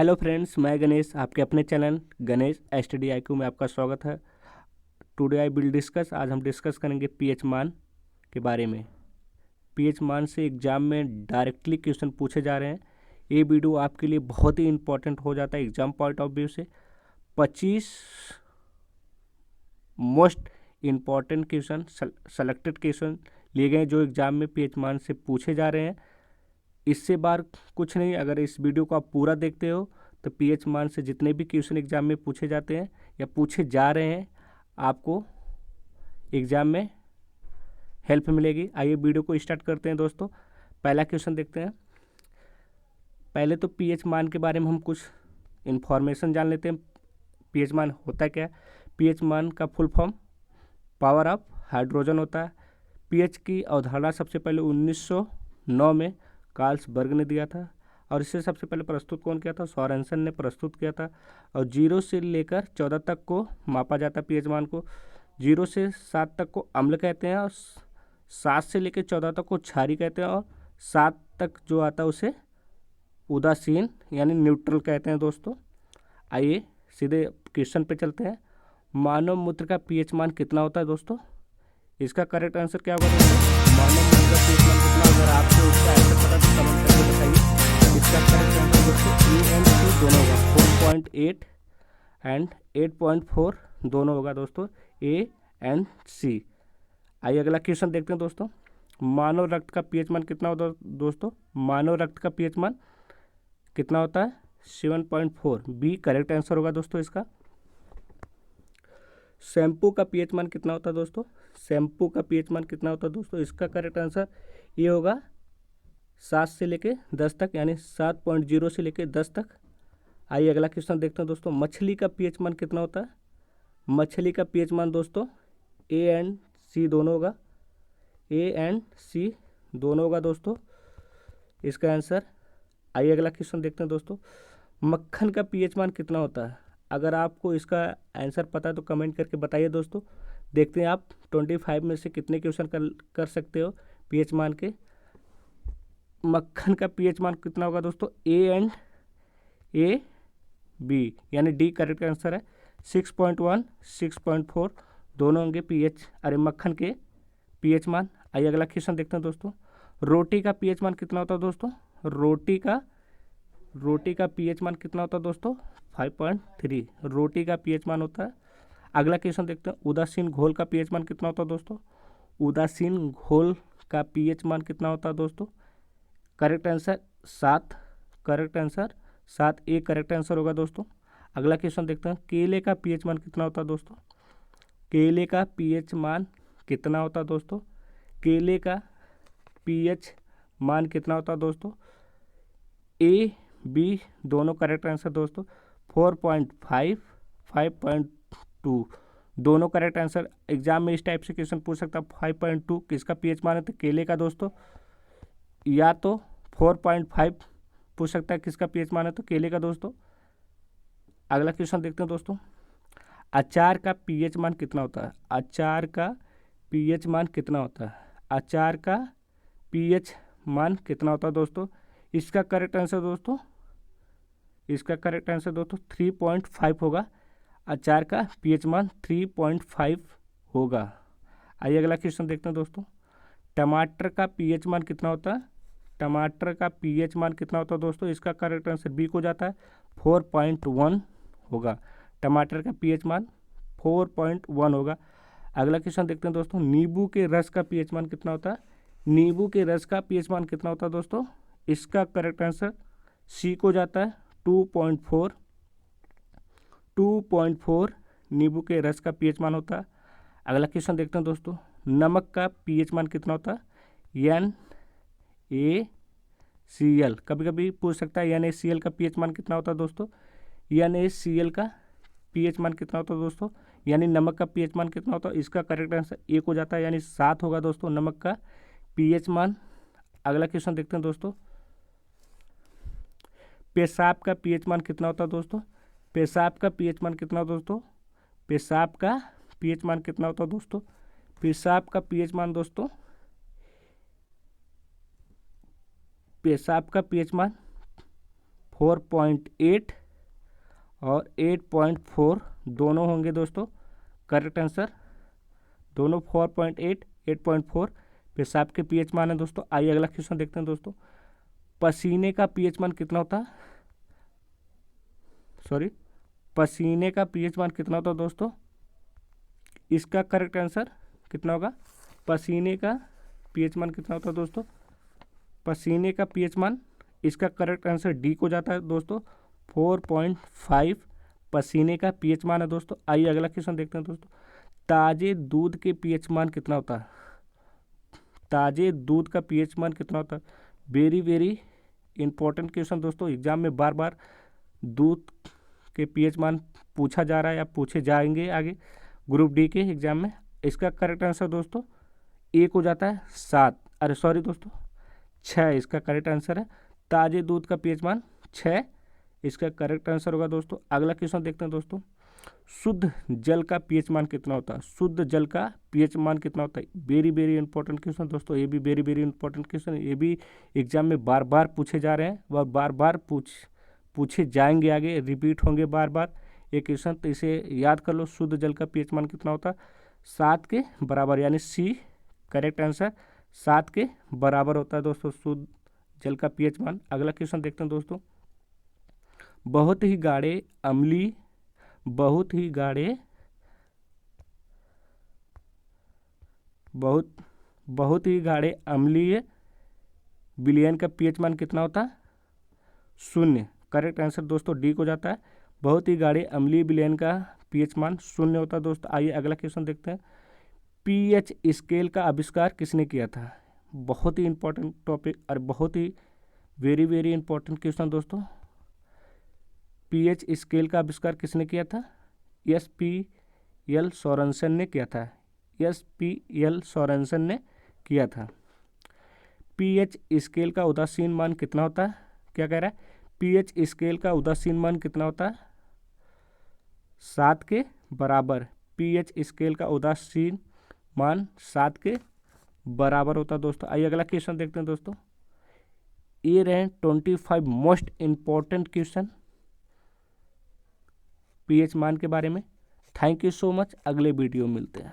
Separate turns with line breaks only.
Hello friends, मैं गणेश आपके अपने चैनल गणेश स्टडी IQ में आपका स्वागत है। टुडे आई विल डिस्कस आज हम डिस्कस करेंगे पीएच मान के बारे में। पीएच मान से एग्ज़ाम में डायरेक्टली क्वेश्चन पूछे जा रहे हैं। ये वीडियो आपके लिए बहुत ही इंपॉर्टेंट हो जाता है एग्ज़ाम पॉइंट ऑफ व्यू से। 25 most important question selected question लिए गए जो एग्ज़ाम में पीएच मान से पूछे जा रहे हैं। इससे बार कुछ नहीं, अगर इस वीडियो को आप पूरा देखते हो तो पीएच मान से जितने भी क्वेश्चन एग्जाम में पूछे जाते हैं या पूछे जा रहे हैं आपको एग्ज़ाम में हेल्प मिलेगी। आइए वीडियो को स्टार्ट करते हैं दोस्तों। पहला क्वेश्चन देखते हैं। पहले तो पीएच मान के बारे में हम कुछ इन्फॉर्मेशन जान लेते हैं। पीएच मान होता क्या है? पीएच मान का full form power of hydrogen होता है। पीएच की अवधारणा सबसे पहले 1909 में कार्लसबर्ग ने दिया था और इसे सबसे पहले प्रस्तुत कौन किया था? सोरेनसन ने प्रस्तुत किया था। और 0 से लेकर 14 तक को मापा जाता है पीएच मान को। 0 से 7 तक को अम्ल कहते हैं और 7 से लेकर 14 तक को क्षारीय कहते हैं और 7 तक जो आता है उसे उदासीन यानी न्यूट्रल कहते हैं दोस्तों। आइए सीधे क्वेश्चन पे चलते हैं। मानव मूत्र का पीएच मान कितना होता है दोस्तों? इसका करेक्ट आंसर क्या होगा दोस्तों? मानव मूत्र का पीएच मान कितना? अगर आपको इसका आंसर पता तो कमेंट करके बताइए। इसका करेक्ट आंसर दोस्तों ए एंड सी दोनों होगा। 4.8 एंड 8.4 दोनों होगा दोस्तों, ए एंड सी। आइए अगला क्वेश्चन देखते हैं दोस्तों। मानव रक्त का पीएच मान कितना होता है दोस्तों? मानव रक्त का पीएच मान कितना होता है? 7.4। बी करेक्ट आंसर होगा दोस्तों इसका। शैम्पू का पीएच मान कितना होता है दोस्तों? शैम्पू का पीएच मान कितना होता है दोस्तों? इसका करेक्ट आंसर ये होगा 7 से लेके 10 तक, यानी 7.0 से लेके 10 तक। आइए अगला क्वेश्चन देखते हैं दोस्तों। मछली का पीएच मान कितना होता है? मछली का पीएच मान दोस्तों ए एंड सी दोनों होगा। ए एंड सी दोनों होगा दोस्तों इसका आंसर। आइए अगला क्वेश्चन देखते हैं दोस्तों। मक्खन का पीएच मान कितना होता है? अगर आपको इसका आंसर पता है तो कमेंट करके बताइए दोस्तों। देखते हैं आप 25 में से कितने क्वेश्चन कर सकते हो पीएच मान के। मक्खन का पीएच मान कितना होगा दोस्तों? ए एंड ए बी यानी डी करेक्ट आंसर है। 6.1 6.4 दोनों होंगे मक्खन के पीएच मान। आइए अगला क्वेश्चन देखते हैं दोस्तों। रोटी का पीएच मान कितना होता है दोस्तों? रोटी का पीएच मान कितना होता है दोस्तों? 5.3 रोटी का पीएच मान होता है। अगला क्वेश्चन देखते हैं। उदासीन घोल का पीएच मान कितना होता है दोस्तों? उदासीन घोल का पीएच मान कितना होता है दोस्तों? Correct answer 7। Correct answer 7 A correct answer होगा दोस्तों। अगला क्वेश्चन देखते हैं। केले का पीएच मान कितना होता है दोस्तों? केले का पीएच मान कितना होता है दोस्तों? केले का पीएच मान कितना होता है दोस्तों? ए बी दोनों करेक्ट आंसर दोस्तों। 4.5 5.2 दोनों करेक्ट आंसर। एग्जाम में इस टाइप से क्वेश्चन पूछ सकता है। 5.2 किसका पीएच मान है? तो केले का दोस्तों। या तो 4.5 पूछ सकता है किसका पीएच मान है? तो केले का दोस्तों। अगला क्वेश्चन देखते हैं दोस्तों। अचार का पीएच मान कितना होता है? अचार का पीएच मान कितना होता है? अचार का पीएच मान कितना होता है दोस्तों? इसका करेक्ट आंसर दोस्तों 3.5 होगा। अचार का पीएच मान 3.5 होगा। आइए अगला क्वेश्चन देखते हैं दोस्तों। टमाटर का पीएच मान कितना होता है? टमाटर का पीएच मान कितना होता है दोस्तों? इसका करेक्ट आंसर बी को जाता है। 4.1 होगा। टमाटर का पीएच मान 4.1 होगा। अगला क्वेश्चन देखते हैं दोस्तों। नींबू के रस का पीएच मान कितना होता है? नींबू के रस का पीएच मान कितना होता है दोस्तों? इसका करेक्ट आंसर सी को जाता है। 2.4 नींबू के रस का पीएच मान होता है। अगला क्वेश्चन देखते हैं दोस्तों। नमक का पीएच मान कितना होता है? NaCl कभी कभी पूछ सकता है। NaCl का पीएच मान कितना होता है दोस्तों? NaCl का पीएच मान कितना होता है दोस्तों? यानी नमक का पीएच मान कितना होता है? इसका करेक्ट आंसर एक हो जाता है, यानी 7 होगा दोस्तों नमक का पीएच मान। अगला क्वेश्चन देखते हैं दोस्तों। पेशाब का पीएच मान कितना होता है दोस्तों? पेशाब का पीएच मान कितना होता है दोस्तों? पेशाब का पीएच मान कितना होता है दोस्तों? पेशाब का पीएच मान दोस्तों पेशाब का पीएच मान 4.8 और 8.4 दोनों होंगे दोस्तों करेक्ट आंसर। दोनों 4.8 8.4 पेशाब के पीएच मान है दोस्तों। आइए अगला क्वेश्चन देखते हैं दोस्तों। पसीने का पीएच मान कितना होता है? पसीने का पीएच मान कितना होता है दोस्तों? इसका करेक्ट आंसर कितना होगा? पसीने का पीएच मान कितना होता है दोस्तों? पसीने का पीएच मान, इसका करेक्ट आंसर डी को जाता है दोस्तों। 4.5 पसीने का पीएच मान है दोस्तों। आइए अगला क्वेश्चन देखते हैं दोस्तों। ताजे दूध के पीएच मान कितना होता है? ताजे दूध का पीएच मान कितना होता है? वेरी वेरी इंपॉर्टेंट क्वेश्चन दोस्तों। एग्जाम में बार बार दूध के पीएच मान पूछा जा रहा है या पूछे जाएंगे आगे ग्रुप डी के एग्जाम में। इसका करेक्ट आंसर दोस्तों ए को जाता है 7, अरे सॉरी दोस्तों 6 इसका करेक्ट आंसर है। ताजे दूध का पीएच मान 6 इसका करेक्ट आंसर होगा दोस्तों। अगला क्वेश्चन देखते हैं दोस्तों। शुद्ध जल का पीएच मान कितना होता है? शुद्ध जल का पीएच मान कितना होता है? वेरी वेरी इंपॉर्टेंट क्वेश्चन दोस्तों। ये भी वेरी वेरी इंपॉर्टेंट क्वेश्चन, ये भी एग्जाम में बार बार पूछे जा रहे हैं और बार बार पूछे जाएंगे, आगे रिपीट होंगे बार बार ये क्वेश्चन, तो इसे याद कर लो। शुद्ध जल का पीएच मान कितना होता है? 7 के बराबर, यानी सी करेक्ट आंसर 7 के बराबर होता है दोस्तों शुद्ध जल का पीएच मान। अगला क्वेश्चन देखते हैं दोस्तों। बहुत ही गाढ़े अम्लीय विलयन का पीएच मान कितना होता है? 0 करेक्ट आंसर दोस्तों डी को जाता है। बहुत ही गाढ़े अम्लीय विलयन का पीएच मान 0 होता है दोस्तों। आइए अगला क्वेश्चन देखते हैं। पीएच स्केल का आविष्कार किसने किया था? बहुत ही इंपॉर्टेंट टॉपिक और बहुत ही वेरी वेरी इंपॉर्टेंट क्वेश्चन दोस्तों। पीएच स्केल का आविष्कार किसने किया था? एस.पी.एल. सोरेनसन ने किया था। एस.पी.एल. सोरेनसन ने किया था। पीएच स्केल का उदासीन मान कितना होता है? क्या कह रहा है? पीएच स्केल का उदासीन मान कितना होता है? 7 के बराबर। पीएच स्केल का उदासीन मान 7 के बराबर होता है दोस्तों। आइए अगला क्वेश्चन देखते हैं दोस्तों। ये रहे 25 मोस्ट इंपॉर्टेंट क्वेश्चन पीएच मान के बारे में। Thank you so much. अगले वीडियो मिलते हैं।